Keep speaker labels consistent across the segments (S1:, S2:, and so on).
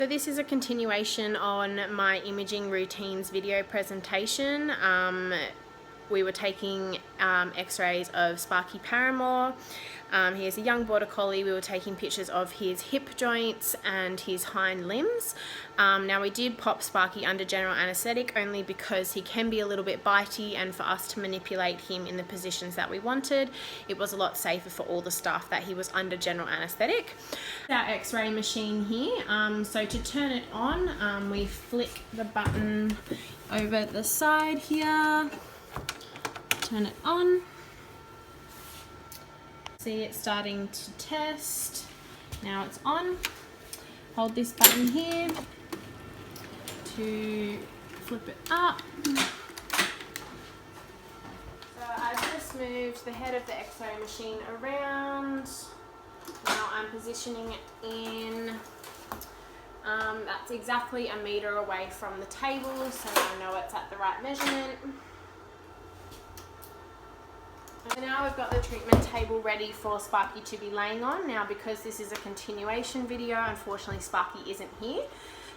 S1: So this is a continuation on my imaging routines video presentation. We were taking x-rays of Sparky Paramore. He is a young border collie. We were taking pictures of his hip joints and his hind limbs. Now we did pop Sparky under general anaesthetic only because he can be a little bit bitey, and for us to manipulate him in the positions that we wanted, it was a lot safer for all the staff that he was under general anaesthetic. Our x-ray machine here, so to turn it on, we flick the button over the side here, turn it on. See it starting to test. Now it's on. Hold this button here to flip it up. So I've just moved the head of the x-ray machine around. Now I'm positioning it in. That's exactly a metre away from the table, so I know it's at the right measurement. So now we've got the treatment table ready for Sparky to be laying on. Now, because this is a continuation video, unfortunately Sparky isn't here.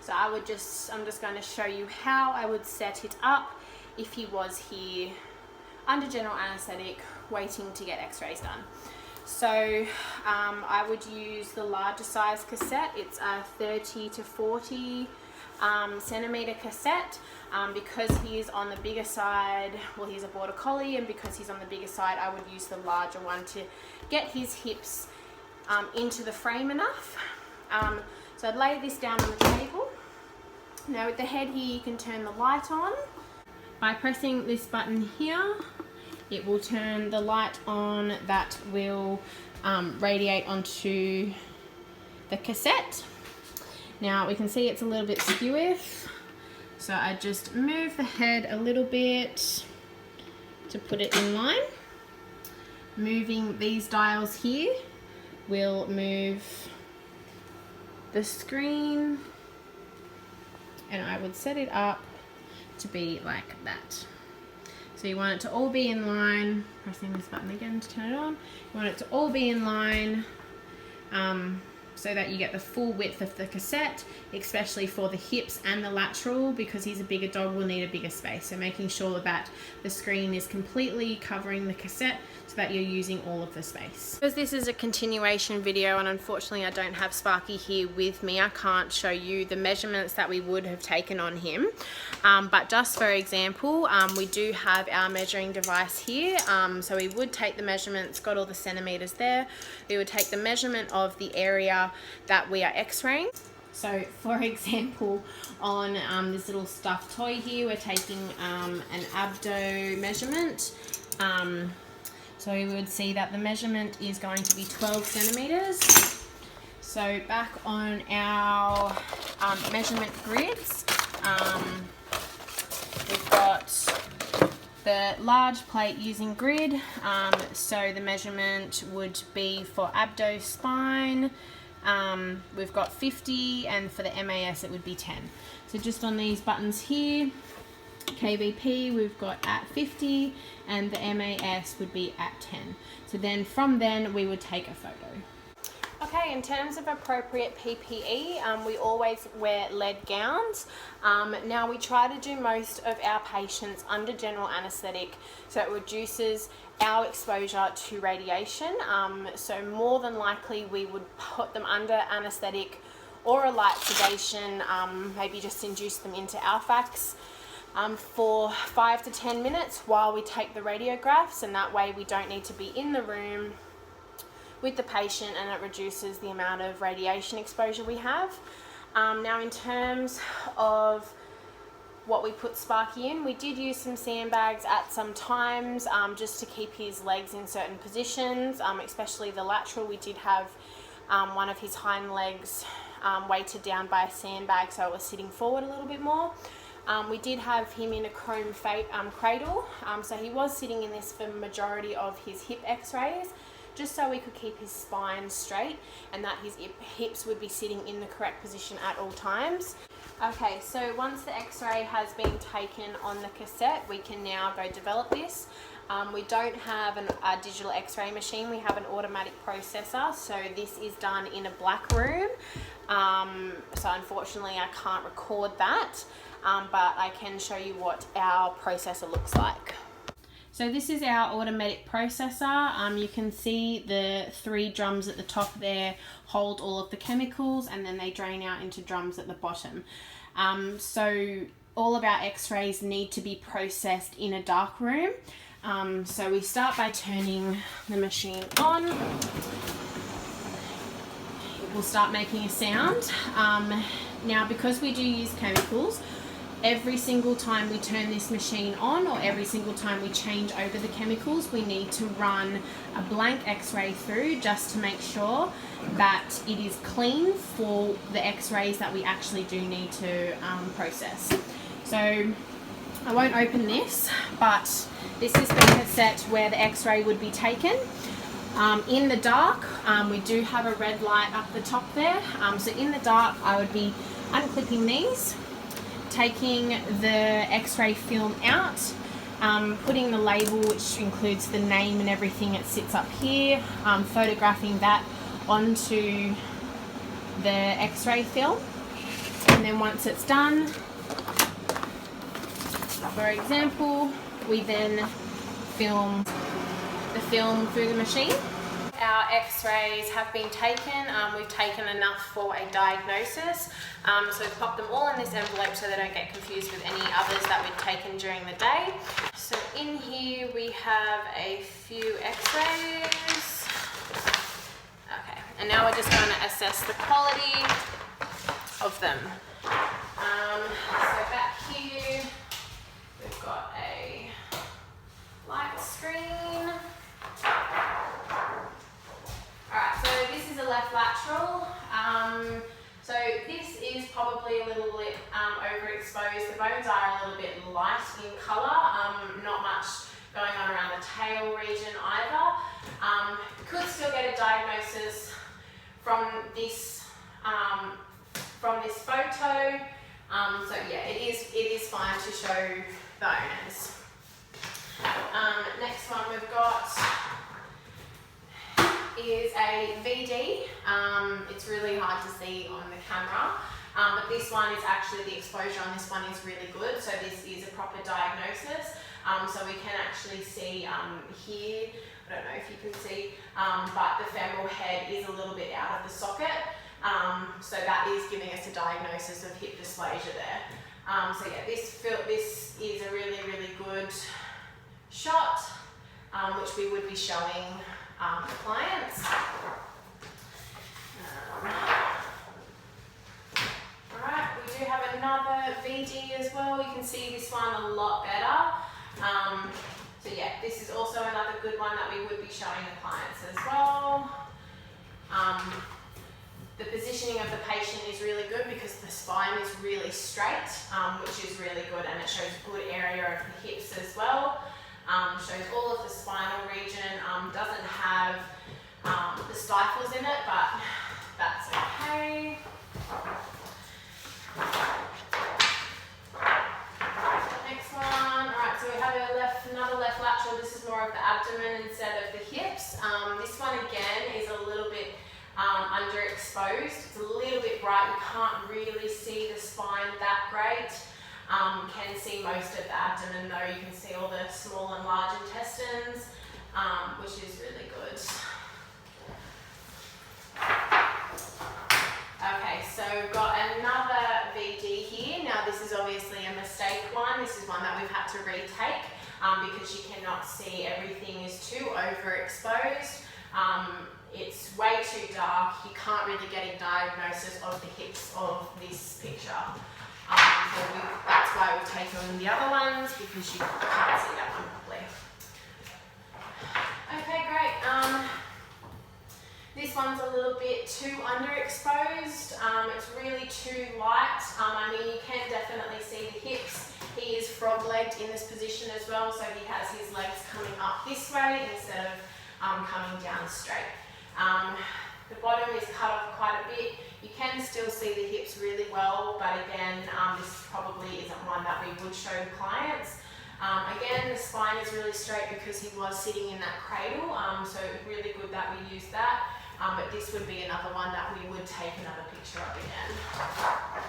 S1: So I'm just going to show you how I would set it up if he was here under general anaesthetic waiting to get x-rays done. So I would use the larger size cassette. It's a 30 to 40 centimetre cassette. Because he is on the bigger side, well, he's a border collie, and because he's on the bigger side, I would use the larger one to get his hips into the frame enough. So I'd lay this down on the table. Now with the head here, you can turn the light on. By pressing this button here, it will turn the light on that will radiate onto the cassette. Now we can see it's a little bit skewy. So I just move the head a little bit to put it in line. Moving these dials here will move the screen, and I would set it up to be like that. So you want it to all be in line. Pressing this button again to turn it on. You want it to all be in line. So that you get the full width of the cassette, especially for the hips and the lateral, because he's a bigger dog, will need a bigger space. So making sure that the screen is completely covering the cassette so that you're using all of the space. Because this is a continuation video and unfortunately I don't have Sparky here with me, I can't show you the measurements that we would have taken on him. But just for example, we do have our measuring device here. So we would take the measurements, got all the centimetres there. We would take the measurement of the area that we are x-raying. So for example, on this little stuffed toy here, we're taking an abdo measurement. So we would see that the measurement is going to be 12 centimetres. So back on our measurement grids, we've got the large plate using grid. So the measurement would be for abdo spine. We've got 50, and for the MAS it would be 10. So just on these buttons here, KVP we've got at 50 and the MAS would be at 10. So then from then we would take a photo. Okay, in terms of appropriate PPE, we always wear lead gowns. Now we try to do most of our patients under general anaesthetic, so it reduces our exposure to radiation. So more than likely we would put them under anaesthetic or a light sedation, maybe just induce them into Alfax for 5 to 10 minutes while we take the radiographs, and that way we don't need to be in the room with the patient and it reduces the amount of radiation exposure we have. Now in terms of what we put Sparky in, we did use some sandbags at some times just to keep his legs in certain positions, especially the lateral. We did have one of his hind legs weighted down by a sandbag, so it was sitting forward a little bit more. We did have him in a chrome cradle, so he was sitting in this for the majority of his hip x-rays, just so we could keep his spine straight and that his hips would be sitting in the correct position at all times. Okay, so once the x-ray has been taken on the cassette, we can now go develop this. We don't have a digital x-ray machine, we have an automatic processor, so this is done in a black room. So unfortunately I can't record that, but I can show you what our processor looks like. So this is our automatic processor. You can see the 3 drums at the top there hold all of the chemicals, and then they drain out into drums at the bottom. So all of our x-rays need to be processed in a dark room. So we start by turning the machine on. It will start making a sound. Now, because we do use chemicals, every single time we turn this machine on, or every single time we change over the chemicals, we need to run a blank x-ray through just to make sure that it is clean for the x-rays that we actually do need to process. So I won't open this, but this is the cassette where the x-ray would be taken. In the dark, we do have a red light up the top there. So in the dark, I would be unclipping these, taking the x-ray film out, putting the label, which includes the name and everything that sits up here, photographing that onto the x-ray film. And then once it's done, for example, we then film the film through the machine. Our x-rays have been taken. We've taken enough for a diagnosis. So we've popped them all in this envelope so they don't get confused with any others that we've taken during the day. So in here we have a few x-rays. Okay, and now we're just going to assess the quality of them. So back here we've got a light screen. Alright, so this is a left lateral. So this is probably a little bit overexposed. The bones are a little bit light in colour, not much going on around the tail region either. Could still get a diagnosis from this photo. So yeah, it is fine to show the owners. Next one we've got is a VD. It's really hard to see on the camera, but this one is actually, the exposure on this one is really good, so this is a proper diagnosis. So we can actually see here, I don't know if you can see, but the femoral head is a little bit out of the socket, so that is giving us a diagnosis of hip dysplasia there. So yeah, this is a really, really good shot, which we would be showing the clients. Alright, we do have another VD as well. You can see this one a lot better. So yeah, this is also another good one that we would be showing the clients as well. The positioning of the patient is really good because the spine is really straight, which is really good, and it shows a good area of the hips as well. Shows all of the spinal region, doesn't have the stifles in it, but that's okay. Next one. Alright, so we have another left lateral. This is more of the abdomen instead of the hips. This one again is a little bit underexposed. It's a little bit bright. You can't really see the spine that great. Can see most of the abdomen though. You can see all the small and large intestines, which is really good. Okay, so we've got another VD here. Now this is obviously a mistake one. This is one that we've had to retake because you cannot see, everything is too overexposed. It's way too dark. You can't really get a diagnosis of the hips of this picture. So that's why we've taken the other ones, because you can't see that one properly. Okay, great. This one's a little bit too underexposed. It's really too light. I mean, you can definitely see the hips. He is frog-legged in this position as well, so he has his legs coming up this way instead of coming down straight. The bottom is cut off quite a bit. You can still see the hips really well, but again, this probably isn't one that we would show clients. Again, the spine is really straight because he was sitting in that cradle, so really good that we used that. But this would be another one that we would take another picture of again.